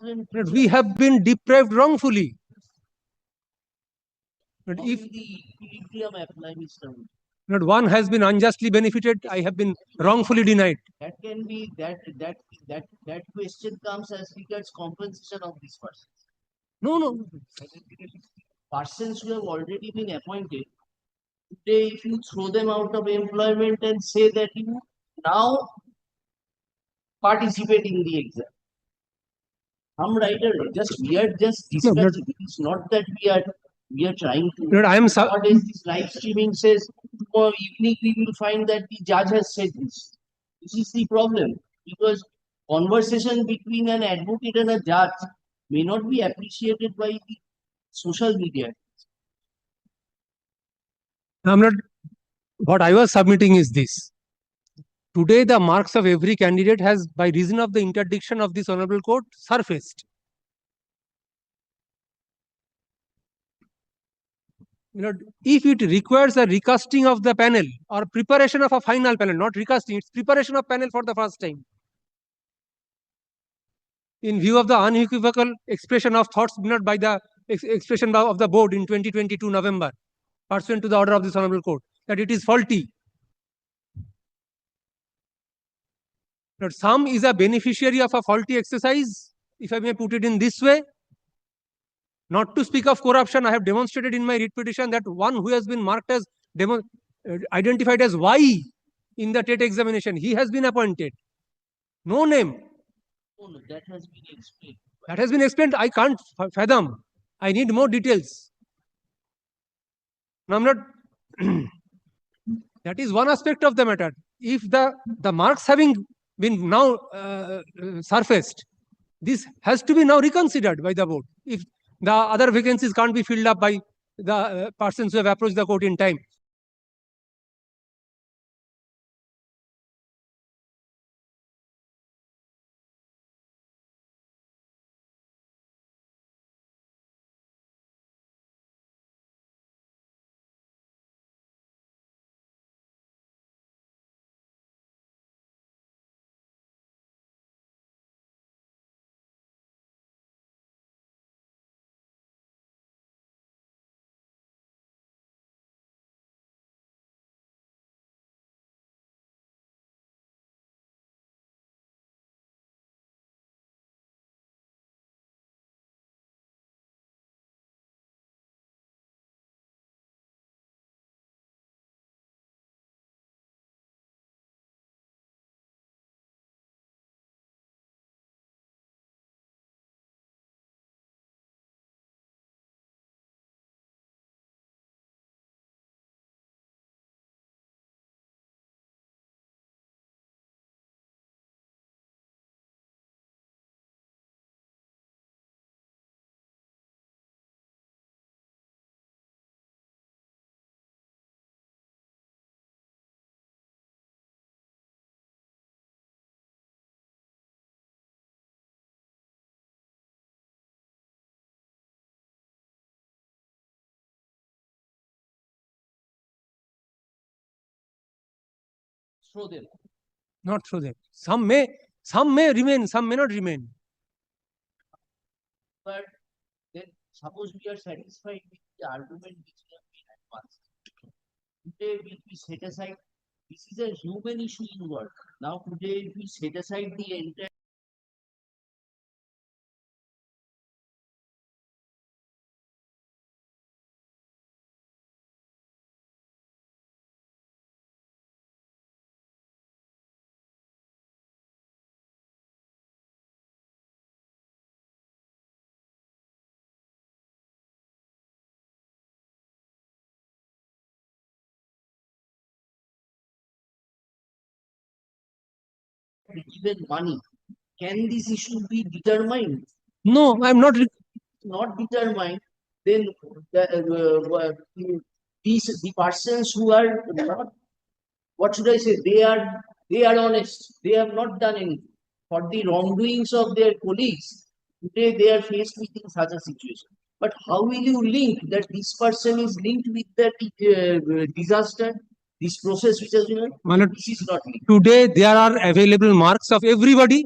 That we have been deprived wrongfully. That How if will the equilibrium apply, Mr. Wood? not one has been unjustly benefited, I have been wrongfully denied. That can be that question comes as regards compensation of these persons. No. Persons who have already been appointed, today if you throw them out of employment and say that you now participate in the exam. I'm right or we are just discussing. It's not that we are trying to. No, I am. Nowadays, this live streaming says tomorrow evening we will find that the judge has said this. This is the problem because conversation between an advocate and a judge may not be appreciated by the social media. I'm not. What I was submitting is this. Today, the marks of every candidate has, by reason of the interdiction of this honorable court, surfaced. If it requires a recasting of the panel or preparation of a final panel, not recasting, it's preparation of panel for the first time. In view of the unequivocal expression of thoughts not by the expression of the board in 2022 November, pursuant to the order of this honorable court, that it is faulty. But some is a beneficiary of a faulty exercise, if I may put it in this way. Not to speak of corruption, I have demonstrated in my writ petition that one who has been marked as identified as Y in the TET examination, he has been appointed. No name. Oh, no, that has been explained. That has been explained. I can't fathom. I need more details. No, I'm not. That is one aspect of the matter. If the marks having been now surfaced, this has to be now reconsidered by the board. If the other vacancies can't be filled up by the persons who have approached the court in time. Throw them. Not through them. Some may remain, some may not remain. But then suppose we are satisfied with the argument which we have been advanced. Today will be set aside. This is a human issue in work. Now today we set aside the entire given money. Can this issue be determined? No, I'm not. Not determined, then the persons who are not, what should I say? They are honest. They have not done anything for the wrongdoings of their colleagues. Today they are faced with such a situation. But how will you link that this person is linked with that disaster? This process which has been, this is not linked. Today there are available marks of everybody.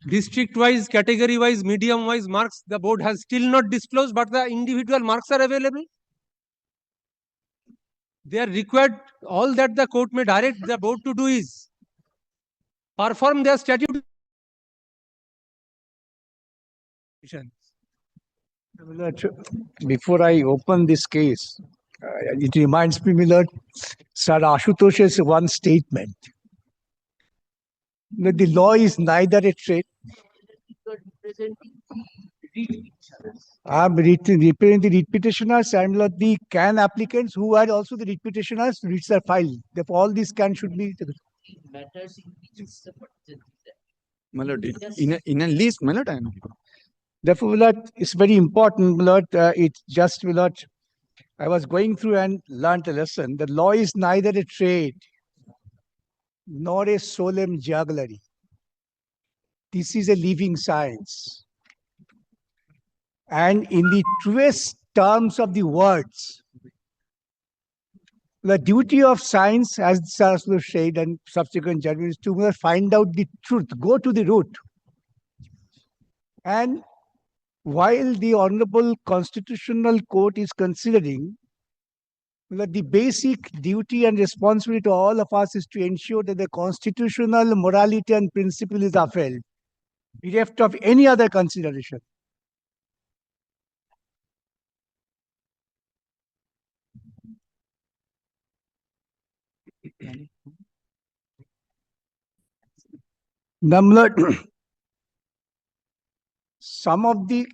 district-wise, category-wise, medium-wise marks the board has still not disclosed, but the individual marks are available. They are required, all that the court may direct the board to do is perform their statute. Before I open this case, it reminds me, Milord, Sir Ashutosh's one statement that the law is neither a trade. I'm representing the writ petitioners and the CAN applicants who are also the writ petitioners, writs are filed. Therefore, all these CAN should be. Matters in which is the particular. Melody. In a list, Melody. Therefore, Milord, it's very important, Milord. It's just, Milord, I was going through and learned a lesson. The law is neither a trade nor a solemn jugglery. This is a living science. And in the truest terms of the words, the duty of science, as Saraswati said and subsequent judgment, is to find out the truth, go to the root. And while the Honorable Constitutional Court is considering that the basic duty and responsibility to all of us is to ensure that the constitutional morality and principle is upheld, bereft of any other consideration. Number some of the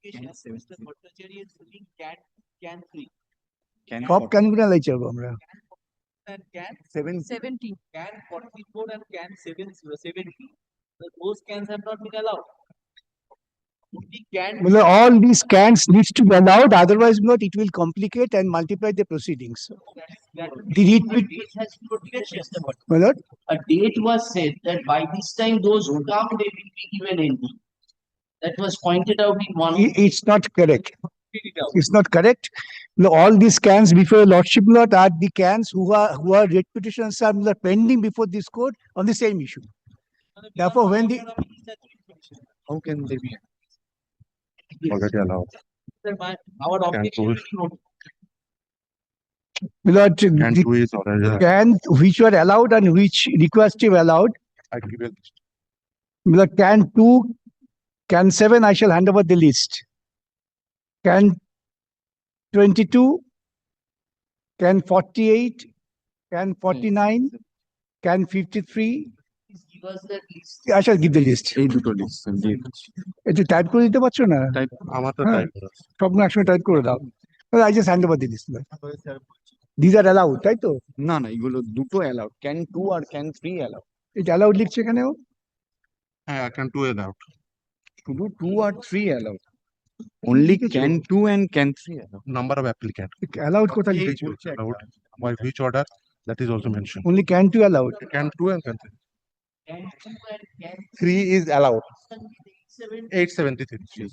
Mr. Bhattacharya is doing can 3 সব ক্যানগুলো লাইছে আমরা and can 70. can 44 and can 70. Those cans have not been allowed. Only can all these cans needs to be allowed, otherwise not it will complicate and multiply the proceedings. that The A writ date has been notified, Mr. Bhatt. my lord, A date was said that by this time those who come, they will be given entry. That was pointed out in one. it's not correct. figure it out. It's not correct. All these cans before your lordship lord are the cans who are writ petitions are pending before this court on the same issue. Therefore, when the How can they be? Already allowed. Our objection is not. my lord, And the two is already. can which were allowed and which requested allowed, I give you a list. my lord, can 2, can 7, I shall hand over the list. Can 22, can 48, can 49, can 53. Please give us that list. I shall give the list. এই দুটো list দিয়ে দিচ্ছি। একটু type করে দিতে পারছো না? আমার তো হ্যাঁ। type করা আছে। সবগুলো একসঙ্গে টাইপ করে দাও। I just hand over the list. These are allowed, তাই তো? না না এগুলো দুটো অ্যালাউড ক্যান 2 আর ক্যান 3 অ্যালাউড এটা allowed লিখছে এখানেও? হ্যাঁ, I can do it out. শুধু 2 আর 3 allowed only can 2 and can 3 allowed Number of applicant. Allowed কোথায় Which লিখেছো? is allowed. By which order? That is also mentioned. Only can 2 allowed. Can two and can three. Can 2 and can Three is allowed. 7 873.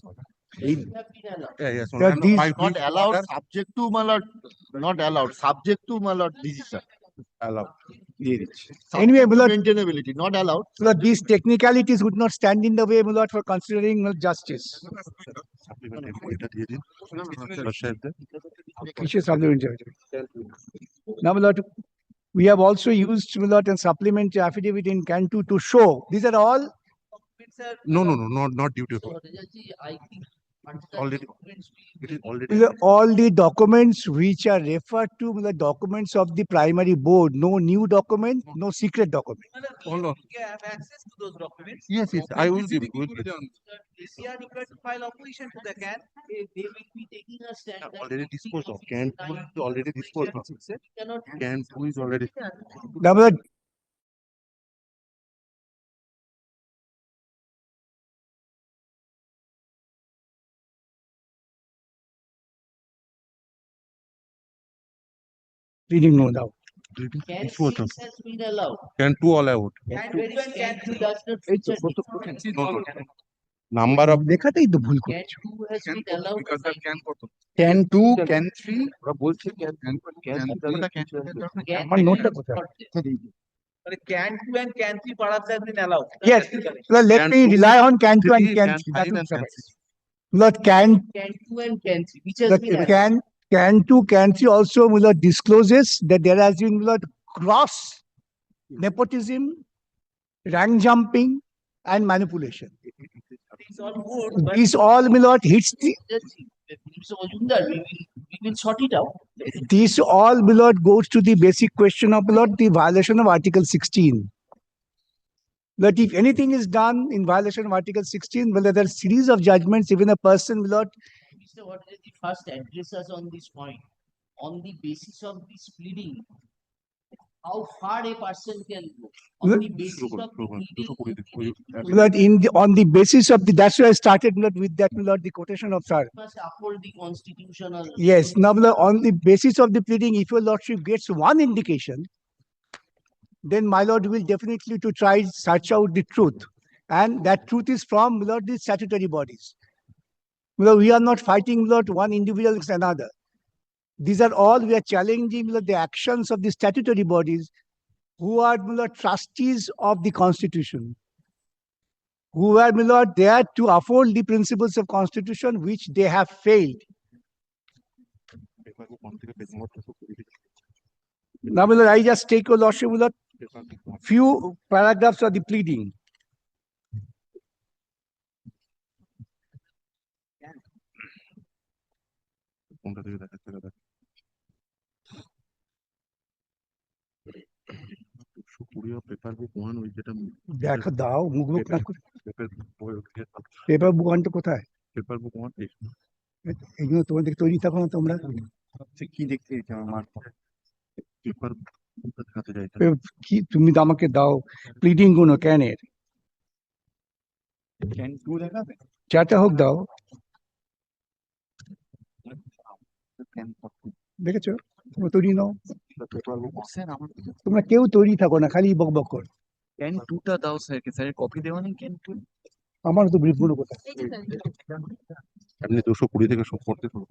have been allowed. Yeah, yes. Sir, And these by Not which allowed, order? subject to my lord, not allowed, subject to my lord decision. Allowed. দিয়ে দিচ্ছি Anyway, my lord, Maintainability, not allowed. so that these technicalities would not stand in the way, my lord, for considering justice. Supplementary এটা দিয়ে দিন। Sir, the- Issues supplementary. Now, my lord, we have also used, my lord, and supplementary affidavit in can 2 to show. These are all No, not duty. So, Rajaji, I think. Already- It is already. all the documents which are referred to the documents of the primary board. No new document, no secret document. Hold on. We have access to those documents. Yes, I will give. If we are required to file opposition to the can, They will be taking a stand. that Already nothing disposed of. is Can two is already disposed of. Cannot. Can two is already. Now, my lord, reading no doubt. Can Disposed of. 6 has been allowed. Can two allowed. Whereas can 2 does not. এই তো, feature. No. Number of. লেখাতেই তো ভুল Can করছে। 2 has been allowed. Can 2 can 3 ওরা বলছে can Can আমার নোটটা কোথায়? not there. But can 2 and can 3 perhaps has been allowed. Yes. That's correct. Well, let Can me two, rely on can 2 and three, can can 3. That five, will and can suffice. Lord, can Can 2 and can 3, which has been allowed. can 2, can 3 also Lord, discloses that there has been Lord, cross nepotism, rank jumping, and manipulation. It's all good, but These all Lord, hits the So, Majumdar, we will sort it out. these all Lord, goes to the basic question of Lord, the violation of Article 16. That if anything is done in violation of Article 16, well, there are a series of judgments, even a person will not. Mr. What is the first address us on this point? On the basis of this pleading, how far a person can go? On the basis of the pleading, Lord, on the basis of the, that's why I started Lord, with that, Lord, the quotation of sir. must uphold the constitutional. Yes, now Lord, on the basis of the pleading, if your lordship gets one indication, then my lord will definitely to try search out the truth. And that truth is from Lord, the statutory bodies. Lord, we are not fighting Lord, one individual against another. These are all, we are challenging Lord, the actions of the statutory bodies who are Lord, trustees of the constitution, who are Lord, there to uphold the principles of constitution which they have failed. Now, Lord, I just take your lordship Lord, few paragraphs of the pleading. কোনটা থেকে দেখাচ্ছে দাদা? 220 paper book 1 ওই যেটা দেখো দাও মুখ paper বই পেপার বুক ওয়ানটা কোথায়? পেপার বুক 1 এগুলো তোমাদের তৈরি থাকো না তোমরা? কি দেখতে চাইছো আমার? পেপার কোনটা দেখাতে চাইছেন? কি তুমি তো আমাকে দাও প্লিডিং গুলো ক্যানের ক্যান 2 দেখাবে? চারটা হোক দাও, ক্যান দেখেছো? তোমরা তৈরি নাও, পেপার বুক স্যার আমার তোমরা কেউ তৈরি থাকো না, খালি বক বক কর। ক্যান 2টা দাও স্যারকে, স্যারের কপি দেওয়া নেই ক্যান 2? আমার তো ব্রিফ গুলো কোথায়? আপনি 220 থেকে সব করতে শুরু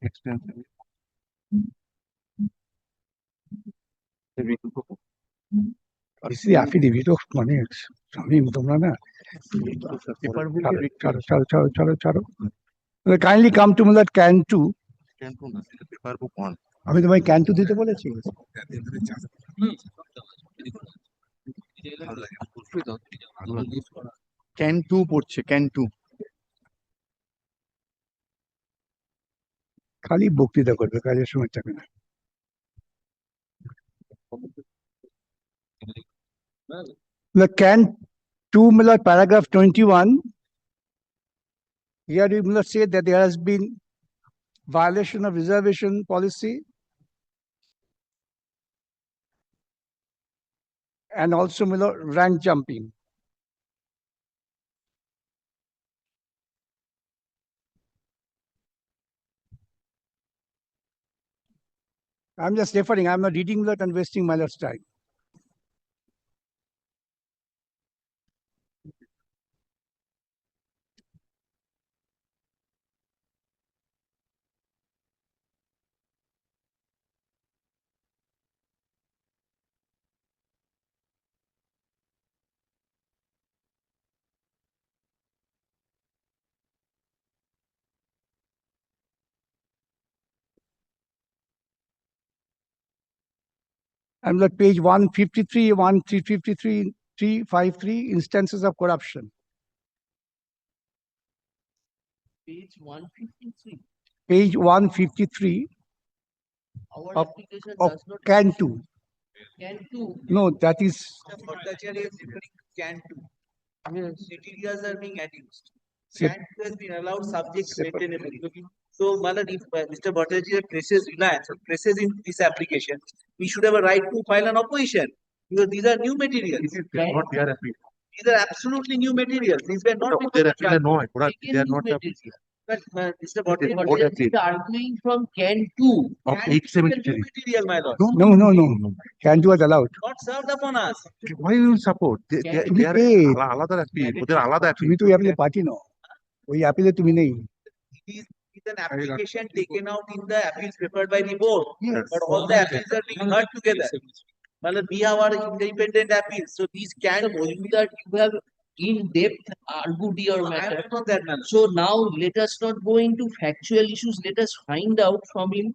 এক্সটেনশন অ্যাফিডেভিট ও মানে স্বামী তোমরা না পেপার বুক ছাড়ো। Kindly come to Miller can two. ক্যান্টন না পেপার বুক 1 আমি তোমায় ক্যান টু দিতে বলেছি। ক্যান 2 পড়ছে, ক্যান 2। খালি বক্তৃতা করবে, কাজের সময় থাকে না। The can 2 Miller paragraph 21. Here you must say that there has been violation of reservation policy and also Miller rank jumping. I'm just referring, I'm not reading that and wasting my lord's time. I'm at page 153, 1353, 353, instances of corruption. Page 153. Page 153 Our of- application of does not. can 2. Can 2. No, that is, Mr. Bhattacharya is referring to can 2. Materials are being adduced. Sep- Can 2 has been allowed subject to Separate. maintainability. So, Malad, if Mr. Bhattacharya traces Reliance or traces in this application, we should have a right to file an opposition because these are new materials. not they are happy These are absolutely new materials. These were not they before are the happy charge. no ওরা Taken they are new not happy material. But Mr. But Bhattacharya What they appeal? are arguing from can 2. of can is a 873 new material, my lord. no. Can 2 was allowed. Not served upon us. why you will support they are Hey. আলাদা appeal ওদের আলাদা appeal তুমি তো ওই অ্যাপিলে party নও, ওই অ্যাপিলে তুমি নেই। It is is an application taken out in the appeals prepared by the board. Yes. But all the appeals are being heard together. Well, we have our independent appeals, so these can So you that you have in depth argued your I matter. am not that manner. So now let us not go into factual issues. Let us find out from him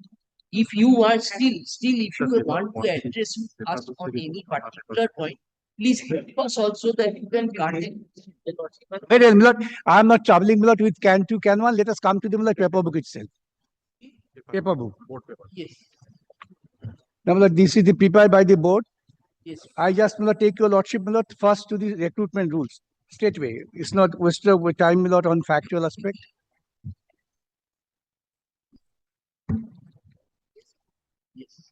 if you are still if you want to address us on any particular point, please help us also that you can contact. Wait, wait, Milord, I am not troubling Milord with can 2, can 1. Let us come to the Milord paper book itself. Paper book. Yes, Now, Milord, this is the prepared by the board. yes. I just Milord take your lordship Milord first to the recruitment rules straight away. It's not waste of time Milord on factual aspect. Yes.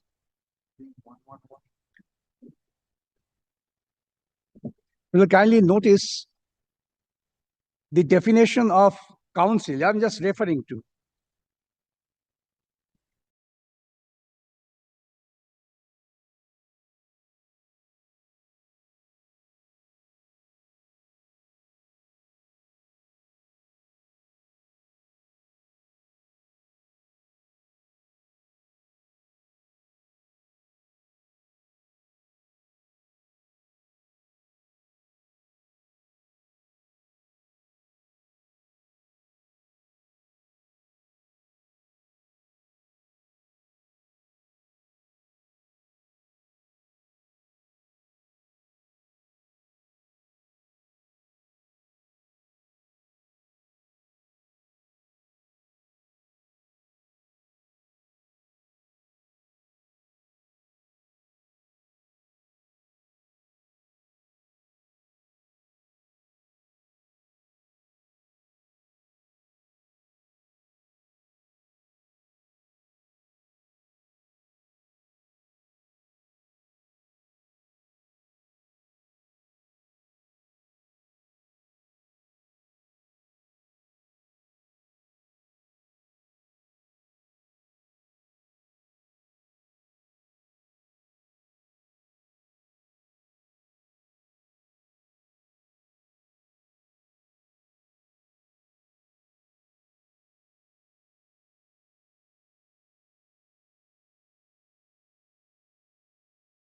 Milord, kindly notice the definition of council. I'm just referring to.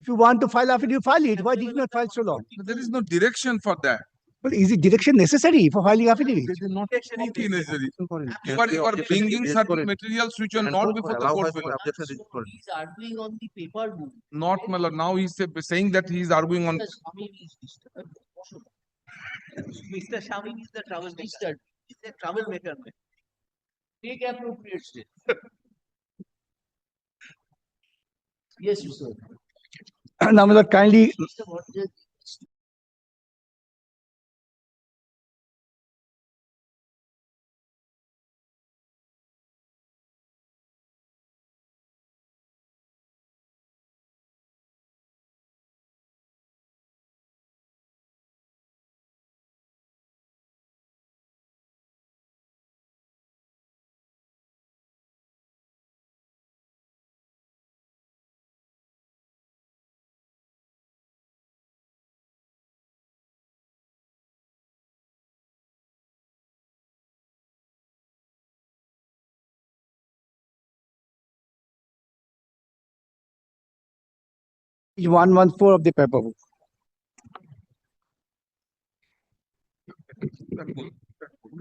If you want to file affidavit, you file it. Why did you not file so long? There is no direction for that. But is it direction necessary for filing affidavit? It is not necessary. You are bringing certain materials which are not before the court below. He is arguing on the paper book. Not Mala. Now he is saying that he is arguing on. Mr. Swami is disturbed. Mr. Shami is the troublemaker. Disturbed. He's a troublemaker. Take appropriate step. Yes, sir. Now, Milord, kindly Mr. Bhattacharya, page 114 of the paper book.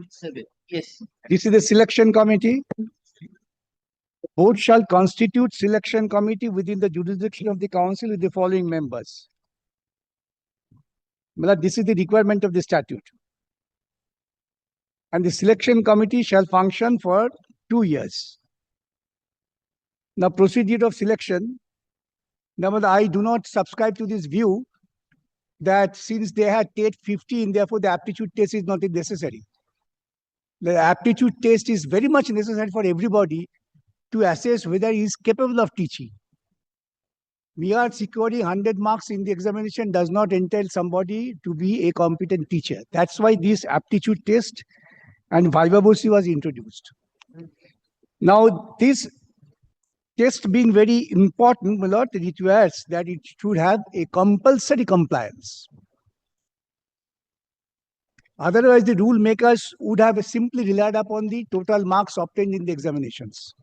seven. Yes. This is the selection committee. The board shall constitute selection committee within the jurisdiction of the council with the following members. Milord, this is the requirement of the statute. And the selection committee shall function for 2 years. Now, procedure of selection. Now, Milord, I do not subscribe to this view that since they had TET 15, therefore the aptitude test is not necessary. The aptitude test is very much necessary for everybody to assess whether he is capable of teaching. Mere securing 100 marks in the examination does not entail somebody to be a competent teacher. That's why this aptitude test and viva voce was introduced. Now, this test being very important, my lord, it requires that it should have a compulsory compliance. Otherwise, the rule makers would have simply relied upon the total marks obtained in the examinations.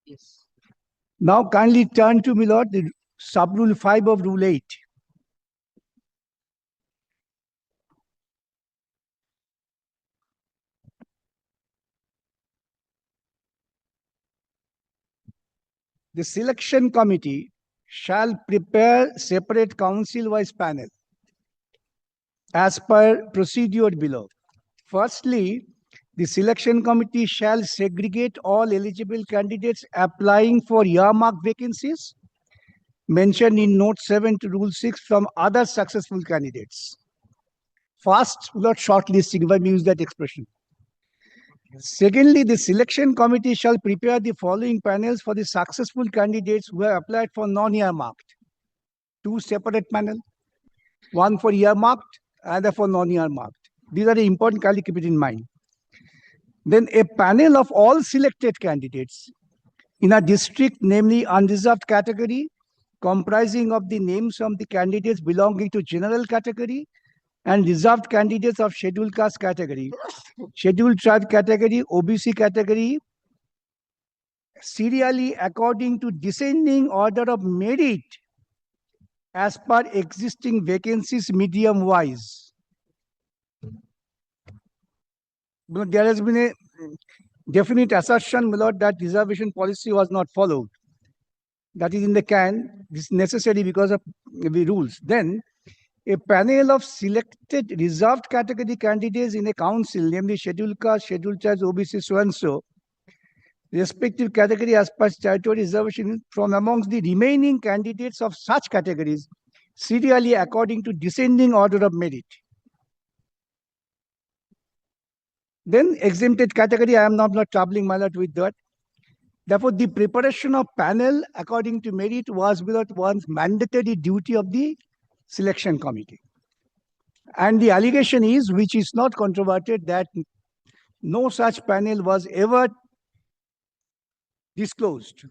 Yes. Now kindly turn to, my lord, the sub-rule 5 of Rule 8. The selection committee shall prepare separate council-wise panel as per procedure below. Firstly, the selection committee shall segregate all eligible candidates applying for earmarked vacancies mentioned in Note 7 to Rule 6 from other successful candidates. First, not shortlisting, if I may use that expression. Secondly, the selection committee shall prepare the following panels for the successful candidates who have applied for non-earmarked. 2 separate panels, one for earmarked, other for non-earmarked. These are the important, kindly keep it in mind. Then a panel of all selected candidates in a district, namely unreserved category, comprising of the names of the candidates belonging to general category and reserved candidates of scheduled caste category, scheduled tribe category, OBC category, serially according to descending order of merit as per existing vacancies medium wise. But there has been a definite assertion, my lord, that reservation policy was not followed. That is in the can. This is necessary because of the rules. Then a panel of selected reserved category candidates in a council, namely scheduled caste, scheduled tribes, OBC, so and so, respective category as per statutory reservation from amongst the remaining candidates of such categories, serially according to descending order of merit. Then exempted category, I am not troubling my lord with that. Therefore, the preparation of panel according to merit was without one's mandatory duty of the selection committee. And the allegation is, which is not controverted, that no such panel was ever disclosed